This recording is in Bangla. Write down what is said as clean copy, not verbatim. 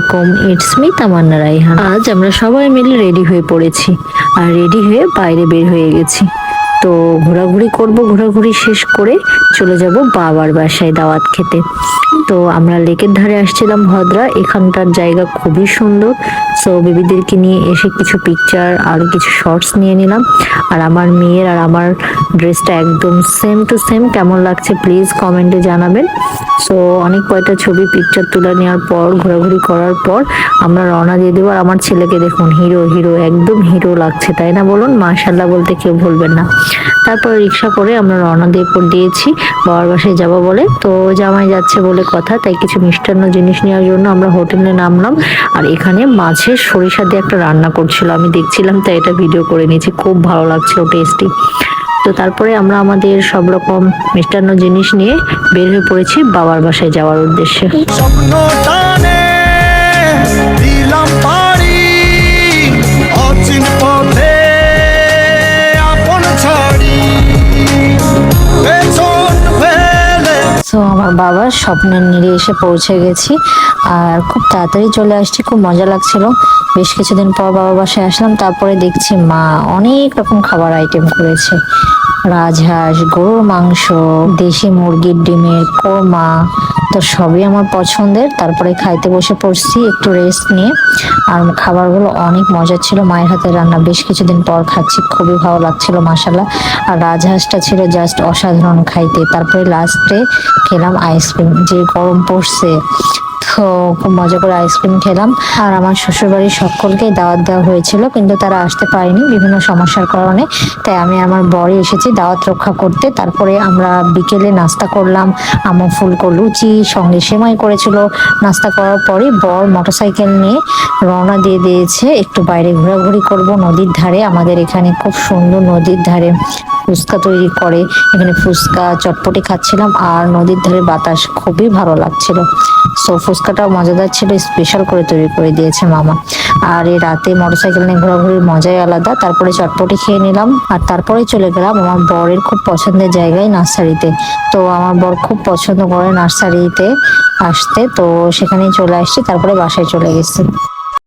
আলাইকুম, ইটস মি তামান্না রাইহান। আজ আমরা সবাই মিলে রেডি হয়ে পড়েছি আর রেডি হয়ে বাইরে বের হয়ে গেছি। তো ঘোরাঘুরি করব, ঘোরাঘুরি শেষ করে চলে যাব বাবার বাসায় দাওয়াত খেতে। তো আমরা লেকের ধারে আসছিলাম ভদ্রা, এখানকার জায়গা খুবই সুন্দর। সো বেবিদেরকে নিয়ে এসে কিছু পিকচার আর কিছু শর্টস নিয়ে নিলাম। আর আমার মেয়ের আর আমার ড্রেসটা একদম সেম টু সেম, কেমন লাগছে প্লিজ কমেন্টে জানাবেন। সো অনেক কয়টা ছবি পিকচার তুলে নেওয়ার পর, ঘোরাঘুরি করার পর আমরা রওনা দিয়ে দেবো। আর আমার ছেলেকে দেখুন, হিরো হিরো, একদম হিরো লাগছে, তাই না বলুন? মাশাআল্লাহ বলতে কেউ ভুলবেন না। তারপর রিক্সা করে আমরা রওনা দিয়েছি বাবার বাসায় যাবো বলে। তো জামাই যাচ্ছে বলে কথা, তাই কিছু মিষ্টান্ন জিনিস নেওয়ার জন্য আমরা হোটেলে নামলাম। আর এখানে মাছের সরিষা দিয়ে একটা রান্না করছিল, আমি দেখছিলাম, তাই এটা ভিডিও করে নিয়েছি। খুব ভালো লাগছিল, টেস্টি। তো তারপরে আমরা আমাদের সব রকম মিষ্টান্ন জিনিস নিয়ে বের হয়ে পড়েছি বাবার বাসায় যাওয়ার উদ্দেশ্যে। তো আমার বাবার স্বপ্নের নিরে এসে পৌঁছে গেছি আর খুব তাড়াতাড়ি চলে আসছি, খুব মজা লাগছিল। বেশ কিছুদিন পর বাবার বাসায় আসলাম, তারপরে দেখছি মা অনেক রকম খাবার আইটেম করেছে। রাজহাঁস, গরুর মাংস, দেশি মুরগির ডিমের কোরমা, তো সবই আমার পছন্দের। তারপরে খাইতে বসে পড়ছি একটু রেস্ট নিয়ে। আর খাবারগুলো অনেক মজা ছিল, মায়ের হাতে রান্না, বেশ কিছুদিন পর খাচ্ছি, খুবই ভালো লাগছিল মাশাআল্লাহ। আর রাজহাঁসটা ছিল জাস্ট অসাধারণ খাইতে। তারপরে লাস্টে খেলাম আইসক্রিম, যে গরম পড়ছে, তো খুব মজা করে আইসক্রিম খেলাম। আর আমার শ্বশুরবাড়ির সকলকেই দাওয়াত দেওয়া হয়েছিল, কিন্তু তারা আসতে পারেনি বিভিন্ন সমস্যার কারণে। তাই আমি আমার বরই এসেছি দাওয়াত রক্ষা করতে। তারপরে আমরা বিকেলে নাস্তা করলাম, আমু ফুলকো লুচি সঙ্গে সেমাই করেছিল। নাস্তা করার পরে বর মোটরসাইকেল নিয়ে রওনা দিয়ে দিয়েছে একটু বাইরে ঘোরাঘুরি করব নদীর ধারে। আমাদের এখানে খুব সুন্দর নদীর ধারে ফুচকা তৈরি করে, এখানে ফুচকা চটপটি খাচ্ছিলাম আর নদীর ধারে বাতাস, খুবই ভালো লাগছিল। সো ফুচকাটাও মজাদার ছিল, স্পেশাল করে তৈরি করে দিয়েছে মামা। আর এই রাতে মোটরসাইকেল নিয়ে ঘোরাঘুরির মজাই আলাদা। তারপরে চটপটি খেয়ে নিলাম আর তারপরে চলে গেলাম আমার বরের খুব পছন্দের জায়গায়, নার্সারিতে। তো আমার বর খুব পছন্দ করে নার্সারিতে আসতে, তো সেখানেই চলে আসছি, তারপরে বাসায় চলে গেছি।